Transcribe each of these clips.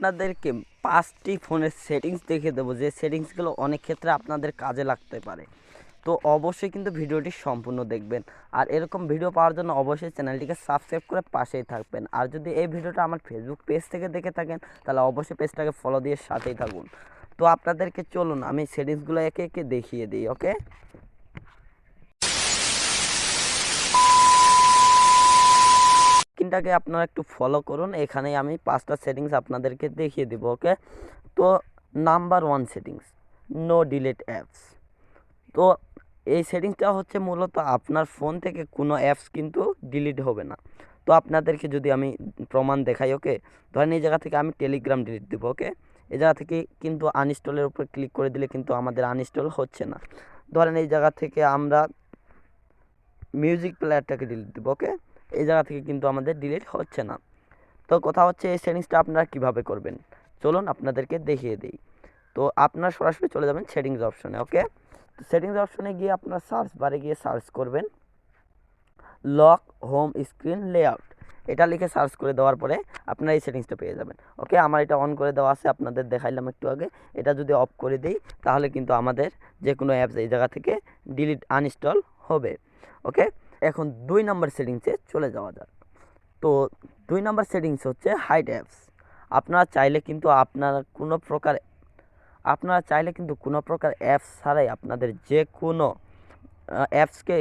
আপনাদেরকে 5টি ফোনের সেটিংস দেখিয়ে দেবো, যে সেটিংসগুলো অনেক ক্ষেত্রে আপনাদের কাজে লাগতে পারে। তো অবশ্যই কিন্তু ভিডিওটি সম্পূর্ণ দেখবেন, আর এরকম ভিডিও পাওয়ার জন্য অবশ্যই চ্যানেলটিকে সাবস্ক্রাইব করে পাশেই থাকবেন। আর যদি এই ভিডিওটা আমার ফেসবুক পেজ থেকে দেখে থাকেন তাহলে অবশ্যই পেজটাকে ফলো দিয়ে সাথেই থাকুন। তো আপনাদেরকে চলুন আমি সেটিংসগুলো একে একে দেখিয়ে দিই। ওকে, স্ক্রিনটাকে আপনারা একটু ফলো করুন, এখানে আমি 5টা সেটিংস আপনাদেরকে দেখিয়ে দেবো। ওকে, তো number 1 settings, no delete apps. তো এই সেটিংসটা হচ্ছে মূলত আপনার ফোন থেকে কোনো অ্যাপস কিন্তু ডিলিট হবে না। তো আপনাদেরকে যদি আমি প্রমাণ দেখাই, ওকে, ধরেন এই জায়গা থেকে আমি টেলিগ্রাম ডিলিট দেবো। ওকে, এই জায়গা থেকে কিন্তু আনইনস্টলের উপর ক্লিক করে দিলে কিন্তু আমাদের আনইনস্টল হচ্ছে না। ধরেন এই জায়গা থেকে আমরা মিউজিক প্লেয়ারটাকে ডিলিট দেবো। ওকে, এই জায়গা থেকে কিন্তু আমাদের ডিলিট হচ্ছে না। তো কথা হচ্ছে এই সেটিংসটা আপনারা কিভাবে করবেন, চলুন আপনাদেরকে দেখিয়ে দিই। তো আপনারা সরাসরি চলে যাবেন সেটিংস অপশনে। ওকে, সেটিংস অপশনে গিয়ে আপনারা সার্চ বারে গিয়ে সার্চ করবেন লক হোম স্ক্রিন লেআউট, এটা লিখে সার্চ করে দেওয়ার পরে আপনারা এই সেটিংসটা পেয়ে যাবেন। ওকে, আমার এটা অন করে দেওয়া আছে, আপনাদের দেখাইলাম একটু আগে। এটা যদি অফ করে দিই তাহলে কিন্তু আমাদের যে কোনো অ্যাপস এই জায়গা থেকে ডিলিট আনইনস্টল হবে। ওকে, এখন 2 নম্বর সেটিংসে চলে যাওয়া যাক। তো 2 নম্বর সেটিংস হচ্ছে হাইড অ্যাপস। আপনারা চাইলে কিন্তু কোনো প্রকার অ্যাপস ছাড়াই আপনাদের যে কোনো অ্যাপসকে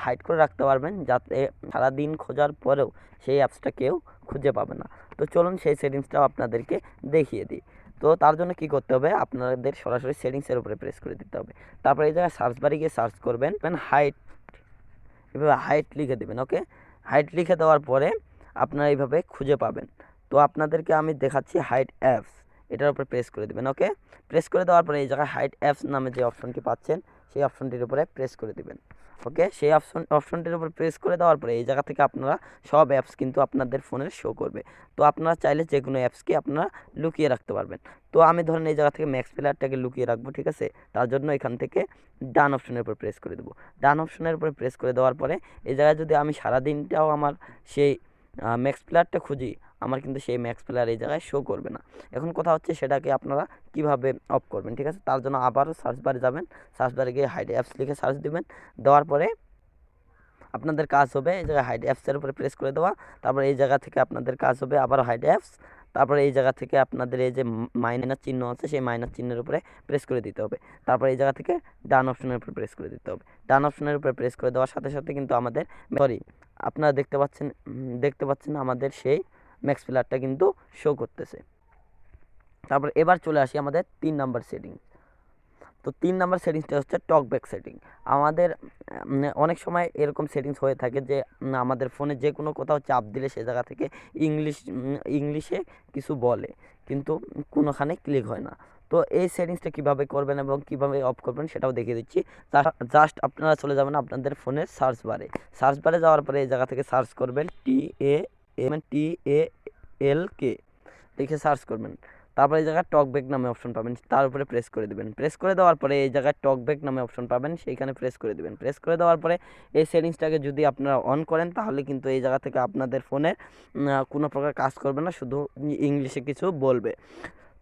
হাইড করে রাখতে পারবেন, যাতে সারাদিন খোঁজার পরেও সেই অ্যাপসটা কেউ খুঁজে পাবে না। তো চলুন সেই সেটিংসটাও আপনাদেরকে দেখিয়ে দিই। তো তার জন্য কি করতে হবে, আপনাদের সরাসরি সেটিংসের উপরে প্রেস করে দিতে হবে। তারপরে এই জায়গায় সার্চ বারে গিয়ে সার্চ করবেন হাইড, এভাবে হাইড লিখে দেবেন। ওকে, হাইড লিখে দেওয়ার পরে আপনারা এইভাবে খুঁজে পাবেন। তো আপনাদেরকে আমি দেখাচ্ছি হাইড অ্যাপস, এটার উপরে প্রেস করে দেবেন। ওকে, প্রেস করে দেওয়ার পরে এই জায়গায় হাইড অ্যাপস নামে যে অপশনটি পাচ্ছেন সেই অপশনটির উপরে প্রেস করে দেবেন। ওকে, সেই অপশনটির উপর প্রেস করে দেওয়ার পরে এই জায়গা থেকে আপনারা সব অ্যাপস কিন্তু আপনাদের ফোনে শো করবে। তো আপনারা চাইলে যে কোনো অ্যাপসকে আপনারা লুকিয়ে রাখতে পারবেন। তো আমি ধরেন এই জায়গা থেকে ম্যাক্স প্লেয়ারটাকে লুকিয়ে রাখবো, ঠিক আছে। তার জন্য এখান থেকে ডান অপশনের উপর প্রেস করে দেবো। ডান অপশনের উপরে প্রেস করে দেওয়ার পরে এই জায়গায় যদি আমি সারাদিনটাও আমার সেই ম্যাক্স প্লেয়ারটা খুঁজি, আমার কিন্তু সেই ম্যাক্স প্লেয়ার এই জায়গায় শো করবে না। এখন কথা হচ্ছে সেটাকে আপনারা কিভাবে অফ করবেন, ঠিক আছে। তার জন্য আবারও সার্চ বারে যাবেন, সার্চ বারে গিয়ে হাইড অ্যাপস লিখে সার্চ দিবেন। দেওয়ার পরে আপনাদের কাজ হবে এই জায়গায় হাইড অ্যাপসের উপরে প্রেস করে দেওয়া। তারপরে এই জায়গা থেকে আপনাদের কাজ হবে আবার হাইড অ্যাপস। তারপরে এই জায়গা থেকে আপনাদের এই যে মাইনাস চিহ্ন আছে সেই মাইনাস চিহ্নের উপরে প্রেস করে দিতে হবে। তারপরে এই জায়গা থেকে ডান অপশনের উপরে প্রেস করে দিতে হবে। ডান অপশনের উপরে প্রেস করে দেওয়ার সাথে সাথে কিন্তু আমাদের আপনারা দেখতে পাচ্ছেন আমাদের সেই ম্যাক্স প্লেয়ারটা কিন্তু শো করতেছে। তারপর এবার চলে আসি আমাদের 3 নাম্বার সেটিং। তো 3 নাম্বার সেটিংসটা হচ্ছে টকব্যাক সেটিং। আমাদের অনেক সময় এরকম সেটিংস হয়ে থাকে যে আমাদের ফোনে যে কোনো কোথাও চাপ দিলে সে জায়গা থেকে ইংলিশে কিছু বলে, কিন্তু কোনোখানে ক্লিক হয় না। তো এই সেটিংসটা কীভাবে করবেন এবং কীভাবে অফ করবেন সেটাও দেখিয়ে দিচ্ছি। জাস্ট আপনারা চলে যাবেন আপনাদের ফোনের সার্চ বারে যাওয়ার পরে এই জায়গা থেকে সার্চ করবেন TALK লিখে সার্চ করবেন। তারপরে এই জায়গায় টকব্যাক নামে অপশন পাবেন, তার উপরে প্রেস করে দেবেন। প্রেস করে দেওয়ার পরে এই জায়গায় টকব্যাক নামে অপশন পাবেন, সেইখানে প্রেস করে দেবেন। প্রেস করে দেওয়ার পরে এই সেটিংসটাকে যদি আপনারা অন করেন তাহলে কিন্তু এই জায়গা থেকে আপনাদের ফোনে কোনো প্রকার কাজ করবে না, শুধু ইংলিশে কিছু বলবে।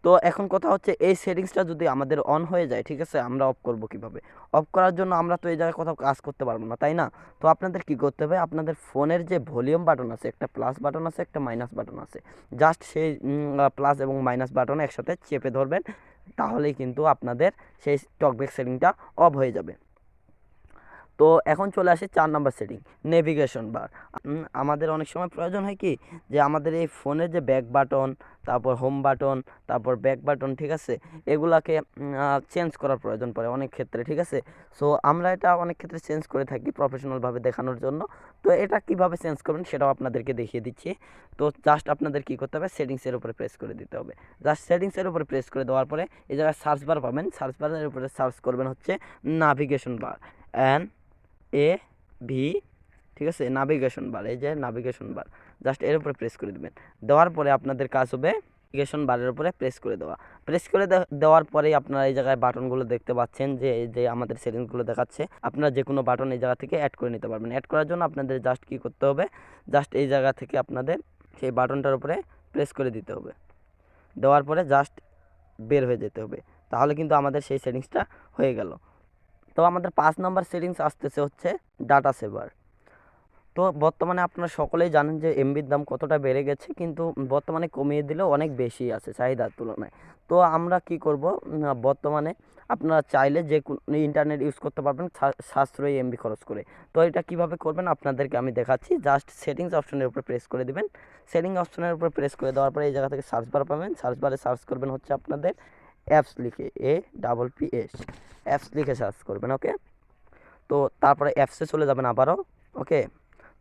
তো এখন কথা হচ্ছে এই সেটিংসটা যদি আমাদের অন হয়ে যায়, ঠিক আছে, আমরা অফ করব কিভাবে? অফ করার জন্য আমরা তো এই জায়গায় কোথাও কাজ করতে পারবো না, তাই না? তো আপনাদের কি করতে হবে, আপনাদের ফোনের যে ভলিউম বাটন আছে, একটা প্লাস বাটন আছে, একটা মাইনাস বাটন আছে, জাস্ট সেই প্লাস এবং মাইনাস বাটন একসাথে চেপে ধরবেন, তাহলেই কিন্তু আপনাদের সেই টকব্যাক সেটিংটা অফ হয়ে যাবে। তো এখন চলে আসে 4 নাম্বার সেটিং, নেভিগেশন বার। আমাদের অনেক সময় প্রয়োজন হয় কি, যে আমাদের এই ফোনের যে ব্যাক বাটন, তারপর হোম বাটন, তারপর ব্যাক বাটন, ঠিক আছে, এগুলাকে চেঞ্জ করার প্রয়োজন পড়ে অনেক ক্ষেত্রে, ঠিক আছে। সো আমরা এটা অনেক ক্ষেত্রে চেঞ্জ করে থাকি প্রফেশনালভাবে দেখানোর জন্য। তো এটা কিভাবে চেঞ্জ করবেন সেটাও আপনাদেরকে দেখিয়ে দিচ্ছি। তো জাস্ট আপনাদের কি করতে হবে, সেটিংসের উপরে প্রেস করে দিতে হবে। জাস্ট সেটিংসের উপরে প্রেস করে দেওয়ার পরে এই জায়গায় সার্চ বার পাবেন, সার্চ বারের উপরে সার্চ করবেন হচ্ছে নাভিগেশন বার, ঠিক আছে, নাভিগেশন বার, এই যে নাভিগেশন বার, জাস্ট এর উপরে প্রেস করে দেবেন। দেওয়ার পরে আপনাদের কাজ হবে নাভিগেশন বারের উপরে প্রেস করে দেওয়া। প্রেস করে দেওয়ার পরেই আপনারা এই জায়গায় বাটনগুলো দেখতে পাচ্ছেন, যে এই যে আমাদের সেটিংসগুলো দেখাচ্ছে। আপনারা যে কোনো বাটন এই জায়গা থেকে অ্যাড করে নিতে পারবেন। অ্যাড করার জন্য আপনাদের জাস্ট কী করতে হবে, জাস্ট এই জায়গা থেকে আপনাদের সেই বাটনটার উপরে প্রেস করে দিতে হবে। দেওয়ার পরে জাস্ট বের হয়ে যেতে হবে, তাহলে কিন্তু আমাদের সেই সেটিংসটা হয়ে গেল। তো আমাদের 5 নম্বর সেটিংস আসতেছে হচ্ছে ডাটা সেভার। তো বর্তমানে আপনারা সকলেই জানেন যে এমবির দাম কতটা বেড়ে গেছে, কিন্তু বর্তমানে কমিয়ে দিলেও অনেক বেশি আছে চাহিদার তুলনায়। তো আমরা কি করব, বর্তমানে আপনারা চাইলে যে ইন্টারনেট ইউজ করতে পারবেন সাশ্রয়ী এমবি খরচ করে। তো এটা কিভাবে করবেন আপনাদেরকে আমি দেখাচ্ছি। জাস্ট সেটিংস অপশনের উপর প্রেস করে দিবেন। সেটিং অপশনের উপর প্রেস করে দেওয়ার পরে এই জায়গা থেকে সার্চ বার পাবেন। সার্চ বারে সার্চ করবেন হচ্ছে আপনাদের অ্যাপস লিখে, APPS অ্যাপস লিখে সার্চ করবেন। ওকে, তো তারপরে অ্যাপসে চলে যাবেন আবারও। ওকে,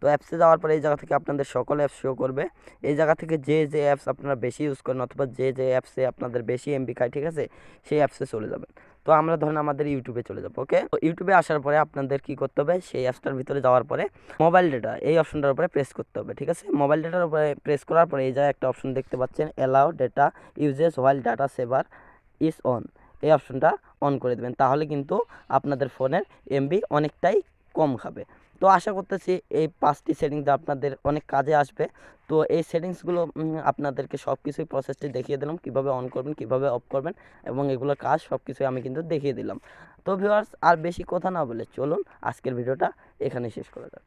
তো অ্যাপসে যাওয়ার পরে এই জায়গা থেকে আপনাদের সকল অ্যাপস শো করবে। এই জায়গা থেকে যে অ্যাপস আপনারা বেশি ইউজ করেন অথবা যে অ্যাপসে আপনাদের বেশি এমবি খায়, ঠিক আছে, সেই অ্যাপসে চলে যাবেন। তো আমরা ধরেন আমাদের ইউটিউবে চলে যাবো। ওকে, তো ইউটিউবে আসার পরে আপনাদের কি করতে হবে, সেই অ্যাপসটার ভিতরে যাওয়ার পরে মোবাইল ডেটা এই অপশনটার উপরে প্রেস করতে হবে। ঠিক আছে, মোবাইল ডেটার উপরে প্রেস করার পরে এই জায়গায় একটা অপশন দেখতে পাচ্ছেন, allow data usage while data saver is on. এই অপশনটা অন করে দেবেন, তাহলে কিন্তু আপনাদের ফোনের এমবি অনেকটাই কম খাবে। তো আশা করতেছি এই 5টি সেটিংস আপনাদের অনেক কাজে আসবে। তো এই সেটিংসগুলো আপনাদেরকে সব কিছুই প্রসেসটি দেখিয়ে দিলাম, কীভাবে অন করবেন, কীভাবে অফ করবেন, এবং এগুলোর কাজ সব কিছুই আমি কিন্তু দেখিয়ে দিলাম। তো ভিউয়ার্স, আর বেশি কথা না বলে চলুন আজকের ভিডিওটা এখানে শেষ করা যাক।